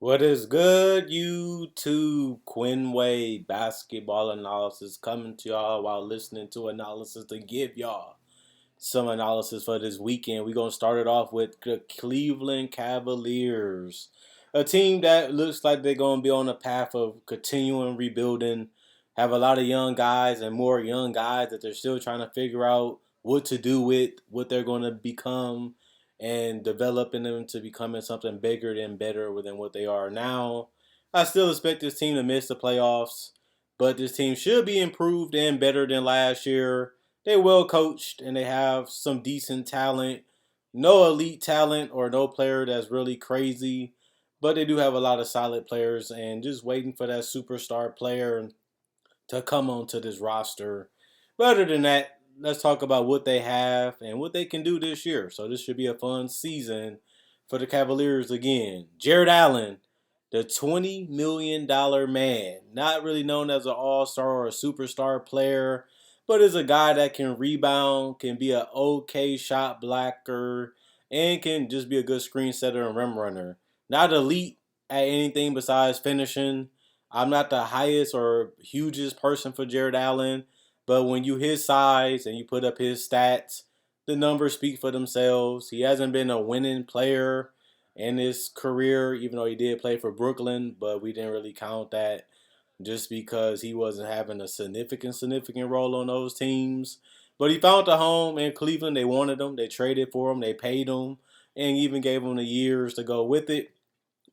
What is good, YouTube? Quinway basketball analysis coming to y'all while listening to analysis to give y'all some analysis for this weekend. We're going to start it off with the Cleveland Cavaliers, a team that looks like they're going to be on a path of continuing rebuilding, have a lot of young guys and more young guys that they're still trying to figure out what to do with, what they're going to become, and developing them to becoming something bigger and better than what they are now. I still expect this team to miss the playoffs, but this team should be improved and better than last year. They're well coached and they have some decent talent. No elite talent or no player that's really crazy, but they do have a lot of solid players and just waiting for that superstar player to come onto this roster. But other than that, let's talk about what they have and what they can do this year. So this should be a fun season for the Cavaliers again. Jared Allen, the $20 million man, not really known as an all-star or a superstar player, but is a guy that can rebound, can be an okay shot blocker, and can just be a good screen setter and rim runner. Not elite at anything besides finishing. I'm not the highest or hugest person for Jared Allen, but when you his size and you put up his stats, the numbers speak for themselves. He hasn't been a winning player in his career, even though he did play for Brooklyn, but we didn't really count that just because he wasn't having a significant role on those teams. But he found a home in Cleveland. They wanted him. They traded for him. They paid him and even gave him the years to go with it.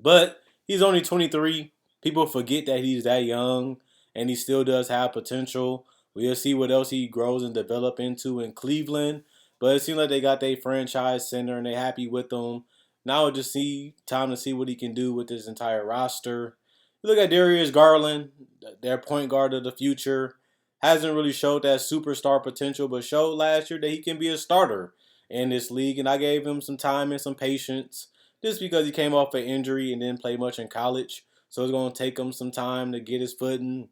But he's only 23. People forget that he's that young and he still does have potential. We'll see what else he grows and develop into in Cleveland. But it seems like they got their franchise center and they're happy with him. Now it's just time to see what he can do with this entire roster. You look at Darius Garland, their point guard of the future. Hasn't really showed that superstar potential, but showed last year that he can be a starter in this league. And I gave him some time and some patience just because he came off an injury and didn't play much in college. So it's going to take him some time to get his footing,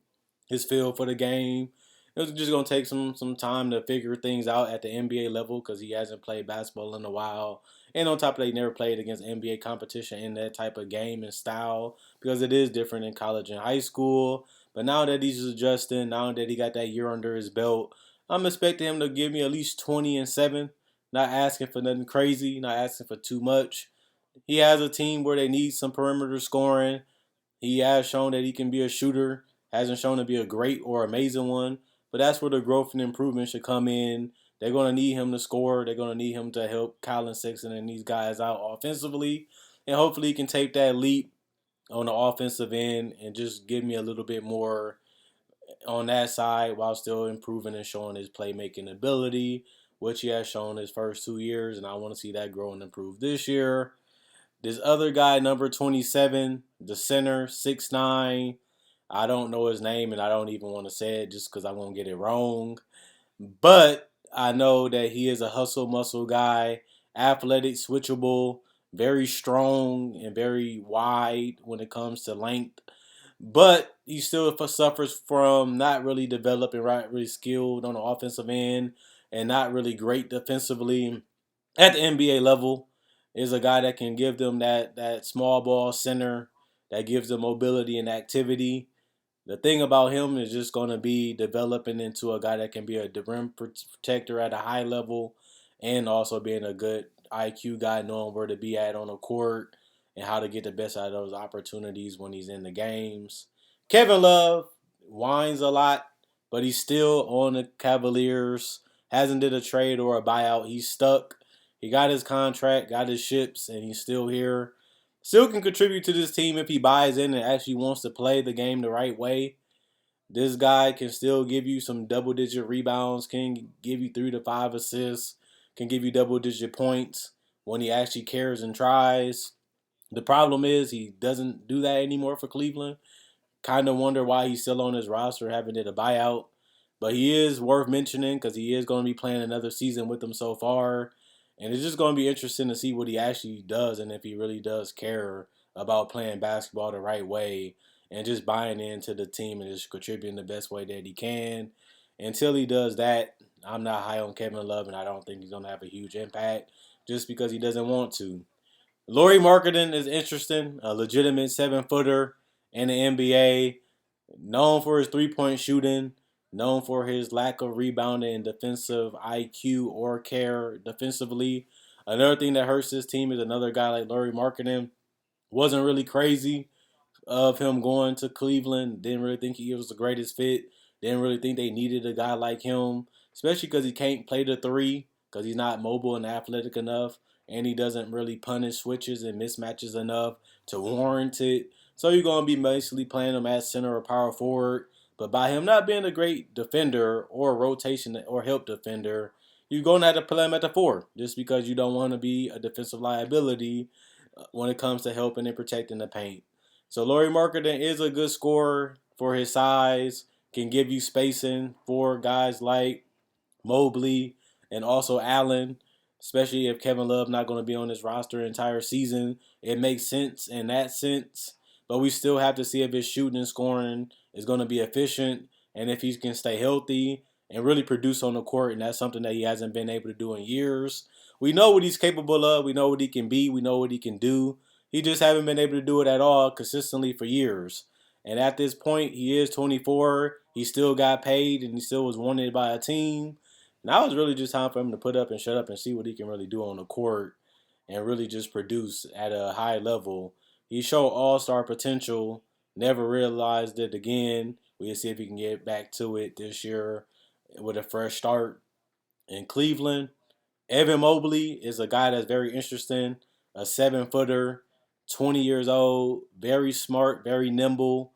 his feel for the game. It's just going to take some time to figure things out at the NBA level because he hasn't played basketball in a while. And on top of that, he never played against NBA competition in that type of game and style because it is different in college and high school. But now that he's adjusting, now that he got that year under his belt, I'm expecting him to give me at least 20 and 7. Not asking for nothing crazy, not asking for too much. He has a team where they need some perimeter scoring. He has shown that he can be a shooter. Hasn't shown to be a great or amazing one. But that's where the growth and improvement should come in. They're going to need him to score. They're going to need him to help Colin Sexton and these guys out offensively. And hopefully he can take that leap on the offensive end and just give me a little bit more on that side while still improving and showing his playmaking ability, which he has shown his first 2 years. And I want to see that grow and improve this year. This other guy, number 27, the center, 6'9". I don't know his name and I don't even want to say it just because I won't get it wrong. But I know that he is a hustle muscle guy, athletic, switchable, very strong, and very wide when it comes to length. But he still suffers from not really developing right, really skilled on the offensive end and not really great defensively at the NBA level. Is a guy that can give them that small ball center that gives them mobility and activity. The thing about him is just going to be developing into a guy that can be a rim protector at a high level and also being a good IQ guy, knowing where to be at on the court and how to get the best out of those opportunities when he's in the games. Kevin Love whines a lot, but he's still on the Cavaliers. Hasn't did a trade or a buyout. He's stuck. He got his contract, got his ships, and he's still here. Still can contribute to this team if he buys in and actually wants to play the game the right way. This guy can still give you some double-digit rebounds, can give you 3 to 5 assists, can give you double-digit points when he actually cares and tries. The problem is he doesn't do that anymore for Cleveland. Kind of wonder why he's still on his roster, having did a buyout. But he is worth mentioning because he is going to be playing another season with them so far. And it's just going to be interesting to see what he actually does and if he really does care about playing basketball the right way and just buying into the team and just contributing the best way that he can. Until he does that, I'm not high on Kevin Love, and I don't think he's going to have a huge impact just because he doesn't want to. Lauri Marketing is interesting, a legitimate 7-footer in the NBA, known for his 3-point shooting, known for his lack of rebounding and defensive IQ or care defensively. Another thing that hurts this team is another guy like Lauri Marketing wasn't really crazy of him going to Cleveland. Didn't really think he was the greatest fit. Didn't really think they needed a guy like him, especially because he can't play the three because he's not mobile and athletic enough, and he doesn't really punish switches and mismatches enough to warrant it. So you're going to be basically playing him at center or power forward. But by him not being a great defender or rotation or help defender, you're going to have to play him at the four just because you don't want to be a defensive liability when it comes to helping and protecting the paint. So Lauri Markkanen is a good scorer for his size, can give you spacing for guys like Mobley and also Allen, especially if Kevin Love not going to be on this roster entire season. It makes sense in that sense, but we still have to see if his shooting and scoring is going to be efficient and if he can stay healthy and really produce on the court, and that's something that he hasn't been able to do in years. We know what he's capable of. We know what he can be. We know what he can do. He just haven't been able to do it at all consistently for years. And at this point, he is 24. He still got paid, and he still was wanted by a team. Now it's really just time for him to put up and shut up and see what he can really do on the court and really just produce at a high level. He showed all-star potential, never realized it again. We'll see if he can get back to it this year with a fresh start in Cleveland. Evan Mobley is a guy that's very interesting, a 7-footer, 20 years old, very smart, very nimble,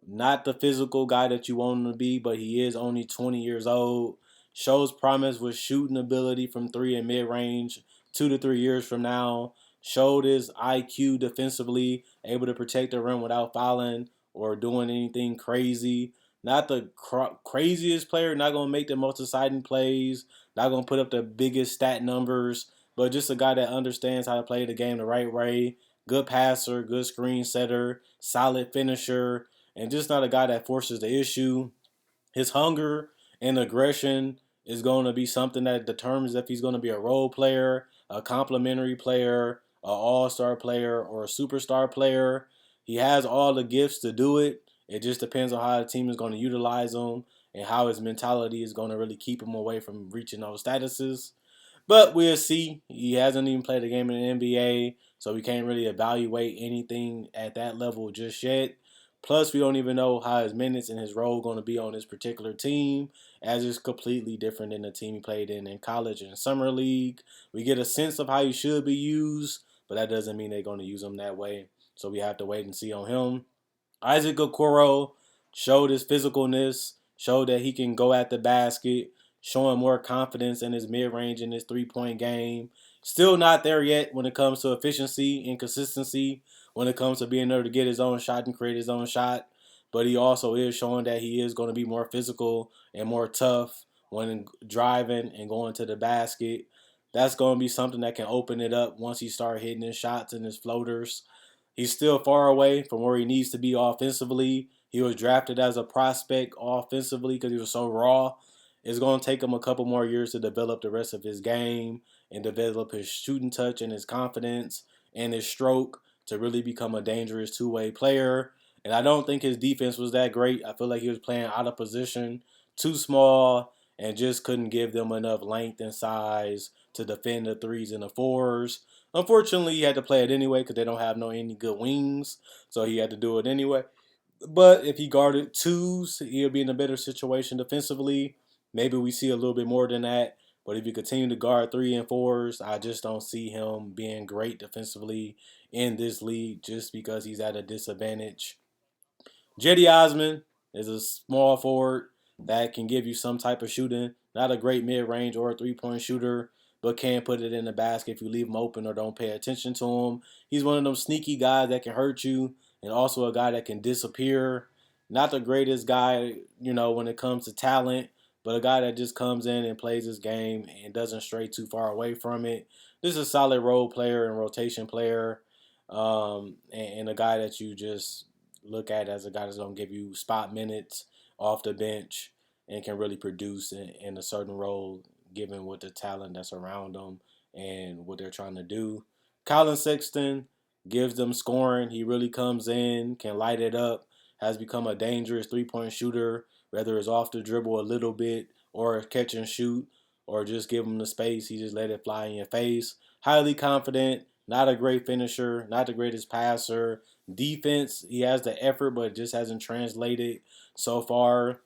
not the physical guy that you want him to be, but he is only 20 years old. Shows promise with shooting ability from three and mid range 2 to 3 years from now. Showed his IQ defensively, able to protect the rim without fouling or doing anything crazy. Not the craziest player, not going to make the most exciting plays, not going to put up the biggest stat numbers, but just a guy that understands how to play the game the right way. Good passer, good screen setter, solid finisher, and just not a guy that forces the issue. His hunger and aggression is going to be something that determines if he's going to be a role player, a complementary player, an all-star player, or a superstar player. He has all the gifts to do it. It just depends on how the team is going to utilize him and how his mentality is going to really keep him away from reaching those statuses. But we'll see. He hasn't even played a game in the NBA, so we can't really evaluate anything at that level just yet. Plus, we don't even know how his minutes and his role going to be on this particular team, as it's completely different than the team he played in college and summer league. We get a sense of how he should be used, but that doesn't mean they're going to use him that way. So we have to wait and see on him. Isaac Okoro showed his physicalness, showed that he can go at the basket, showing more confidence in his mid-range and his three-point game. Still not there yet when it comes to efficiency and consistency, when it comes to being able to get his own shot and create his own shot. But he also is showing that he is going to be more physical and more tough when driving and going to the basket. That's going to be something that can open it up once he starts hitting his shots and his floaters. He's still far away from where he needs to be offensively. He was drafted as a prospect offensively because he was so raw. It's going to take him a couple more years to develop the rest of his game and develop his shooting touch and his confidence and his stroke to really become a dangerous two-way player. And I don't think his defense was that great. I feel like he was playing out of position, too small, and just couldn't give them enough length and size to defend the threes and the fours. Unfortunately, he had to play it anyway because they don't have no any good wings, so he had to do it anyway. But if he guarded twos, he'll be in a better situation defensively. Maybe we see a little bit more than that. But if you continue to guard three and fours, I just don't see him being great defensively in this league just because he's at a disadvantage. Jetty Osmond is a small forward that can give you some type of shooting. Not a great mid range or a 3-point shooter, but can put it in the basket if you leave him open or don't pay attention to him. He's one of those sneaky guys that can hurt you and also a guy that can disappear. Not the greatest guy, when it comes to talent, but a guy that just comes in and plays his game and doesn't stray too far away from it. This is a solid role player and rotation player, and a guy that you just look at as a guy that's going to give you spot minutes off the bench and can really produce in a certain role given with the talent that's around them and what they're trying to do. Colin Sexton gives them scoring. He really comes in, can light it up, has become a dangerous three-point shooter, whether it's off the dribble a little bit or catch and shoot or just give him the space. He just let it fly in your face. Highly confident, not a great finisher, not the greatest passer. Defense, he has the effort, but it just hasn't translated so far.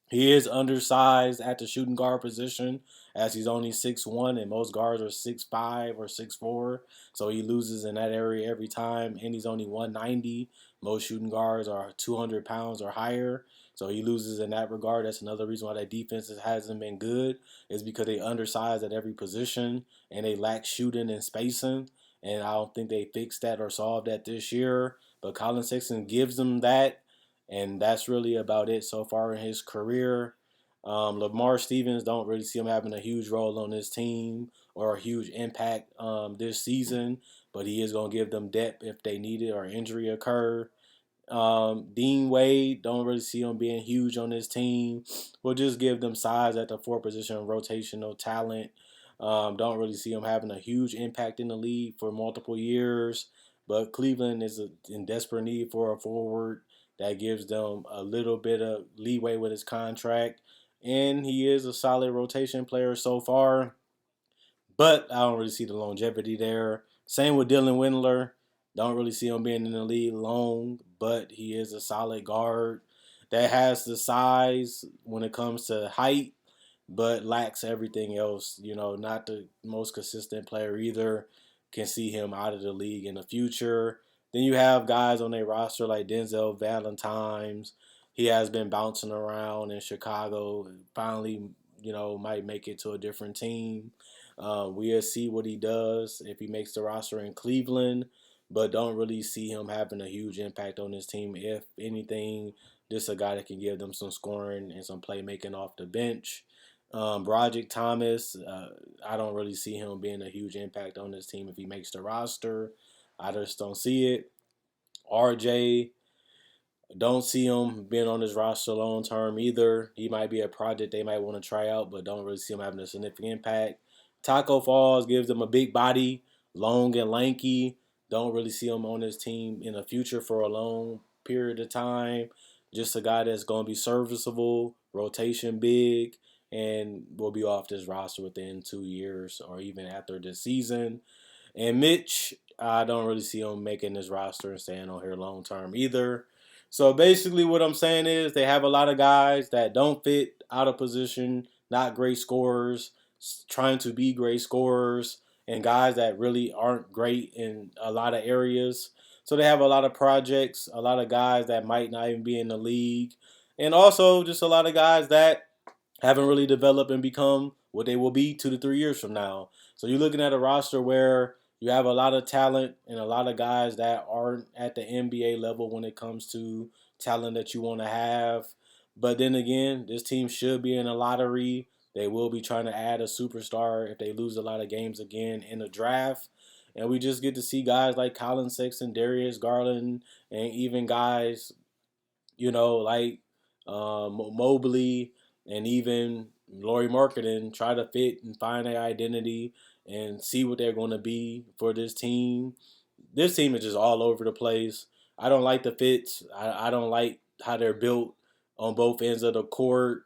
He is undersized at the shooting guard position as he's only 6'1", and most guards are 6'5" or 6'4". So he loses in that area every time, and he's only 190. Most shooting guards are 200 pounds or higher. So he loses in that regard. That's another reason why that defense hasn't been good, is because they undersized at every position and they lack shooting and spacing. And I don't think they fixed that or solved that this year. But Colin Sexton gives them that, and that's really about it so far in his career. Lamar Stevens, don't really see him having a huge role on this team or a huge impact this season, but he is going to give them depth if they need it or injury occur. Dean Wade, don't really see him being huge on this team. We'll just give them size at the 4 position, rotational talent. Don't really see him having a huge impact in the league for multiple years. But Cleveland is in desperate need for a forward that gives them a little bit of leeway with his contract. And he is a solid rotation player so far, but I don't really see the longevity there. Same with Dylan Windler. Don't really see him being in the league long, but he is a solid guard that has the size when it comes to height, but lacks everything else. Not the most consistent player either. Can see him out of the league in the future. Then you have guys on their roster like Denzel Valentimes. He has been bouncing around in Chicago. Finally, might make it to a different team. We'll see what he does if he makes the roster in Cleveland, but don't really see him having a huge impact on this team. If anything, just a guy that can give them some scoring and some playmaking off the bench. Broderick Thomas, I don't really see him being a huge impact on this team if he makes the roster. I just don't see it. RJ, don't see him being on this roster long term either. He might be a project they might want to try out, but don't really see him having a significant impact. Taco Falls gives them a big body, long and lanky. Don't really see him on this team in the future for a long period of time. Just a guy that's going to be serviceable, rotation big, and will be off this roster within 2 years or even after this season. And Mitch, I don't really see him making this roster and staying on here long term either. So basically, what I'm saying is they have a lot of guys that don't fit, out of position, not great scorers, trying to be great scorers, and guys that really aren't great in a lot of areas. So they have a lot of projects, a lot of guys that might not even be in the league, and also just a lot of guys that haven't really developed and become what they will be 2 to 3 years from now. So you're looking at a roster where you have a lot of talent and a lot of guys that aren't at the NBA level when it comes to talent that you want to have. But then again, this team should be in a lottery. They will be trying to add a superstar if they lose a lot of games again in the draft. And we just get to see guys like Colin Sexton, Darius Garland, and even guys like Mobley and even Laurie Marketing try to fit and find their identity and see what they're going to be for this team. This team is just all over the place. I don't like the fits. I don't like how they're built on both ends of the court.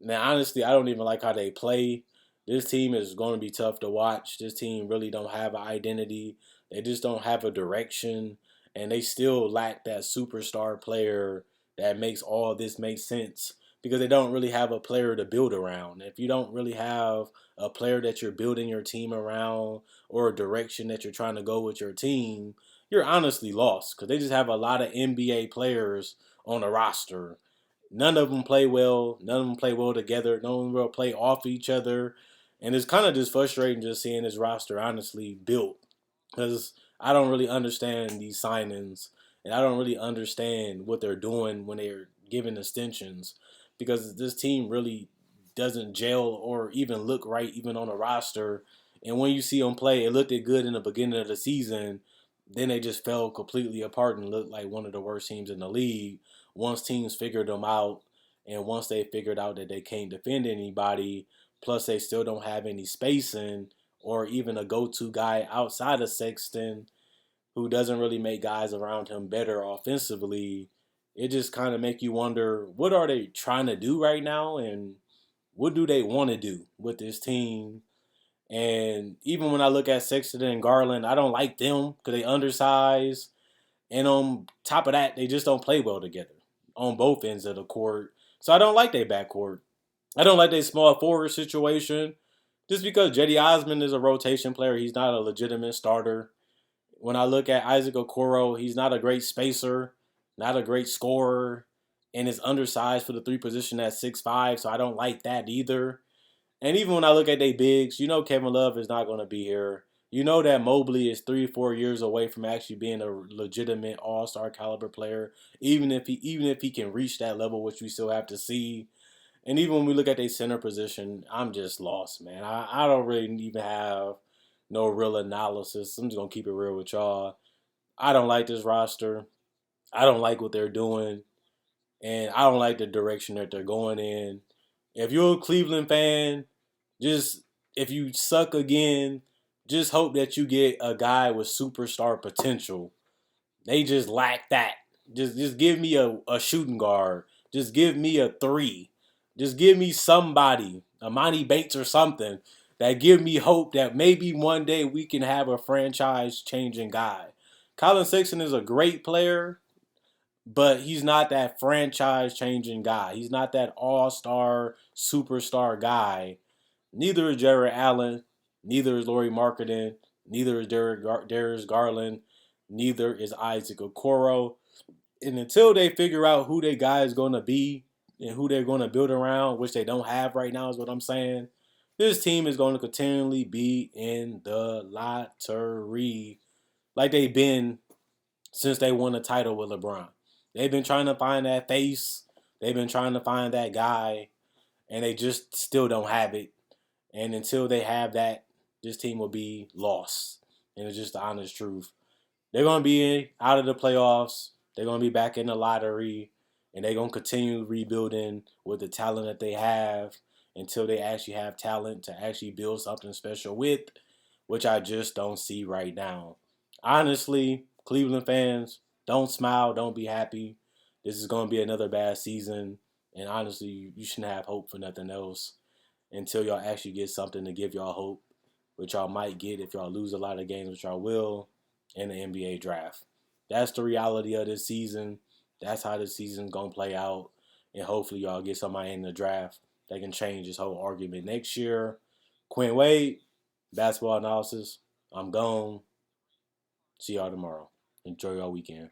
Now, honestly, I don't even like how they play. This team is going to be tough to watch. This team really don't have an identity. They just don't have a direction, and they still lack that superstar player that makes all of this make sense because they don't really have a player to build around. If you don't really have a player that you're building your team around or a direction that you're trying to go with your team, you're honestly lost because they just have a lot of NBA players on the roster. None of them play well. None of them play well together. None of them will play off each other. And it's kind of just frustrating just seeing this roster honestly built because I don't really understand these signings and I don't really understand what they're doing when they're giving extensions because this team really doesn't gel or even look right even on a roster. And when you see them play, it looked good in the beginning of the season. Then they just fell completely apart and looked like one of the worst teams in the league. Once teams figured them out, and once they figured out that they can't defend anybody, plus they still don't have any spacing or even a go-to guy outside of Sexton who doesn't really make guys around him better offensively, it just kind of make you wonder, what are they trying to do right now, and what do they want to do with this team? And even when I look at Sexton and Garland, I don't like them because they undersized. And on top of that, they just don't play well together on both ends of the court. So I don't like their backcourt. I don't like their small forward situation. Just because Jetty Osmond is a rotation player, he's not a legitimate starter. When I look at Isaac Okoro, he's not a great spacer, not a great scorer, and is undersized for the three position at 6'5", so I don't like that either. And even when I look at they bigs, you know Kevin Love is not going to be here. You know that Mobley is 3-4 years away from actually being a legitimate all-star caliber player, even if he can reach that level, which we still have to see. And even when we look at their center position, I'm just lost, man. I don't really even have no real analysis. I'm just gonna keep it real with y'all. I don't like this roster. I don't like what they're doing, and I don't like the direction that they're going in. If you're a Cleveland fan, just if you suck again, just hope that you get a guy with superstar potential. They just lack that. Just give me a shooting guard. Just give me a three. Just give me somebody, Amani Bates or something, that give me hope that maybe one day we can have a franchise changing guy. Colin Sexton is a great player, but he's not that franchise changing guy. He's not that all-star superstar guy. Neither is Jared Allen. Neither is Lauri Markkanen. Neither is Darius Garland. Neither is Isaac Okoro. And until they figure out who their guy is going to be and who they're going to build around, which they don't have right now is what I'm saying, this team is going to continually be in the lottery like they've been since they won the title with LeBron. They've been trying to find that face. They've been trying to find that guy, and they just still don't have it. And until they have that, this team will be lost. And it's just the honest truth. They're going to be out of the playoffs. They're going to be back in the lottery. And they're going to continue rebuilding with the talent that they have until they actually have talent to actually build something special with, which I just don't see right now. Honestly, Cleveland fans, don't smile, don't be happy. This is going to be another bad season. And honestly, you shouldn't have hope for nothing else until y'all actually get something to give y'all hope, which y'all might get if y'all lose a lot of games, which y'all will, in the NBA draft. That's the reality of this season. That's how this season's going to play out. And hopefully y'all get somebody in the draft that can change this whole argument next year. Quinn Wade, basketball analysis. I'm gone. See y'all tomorrow. Enjoy your weekend.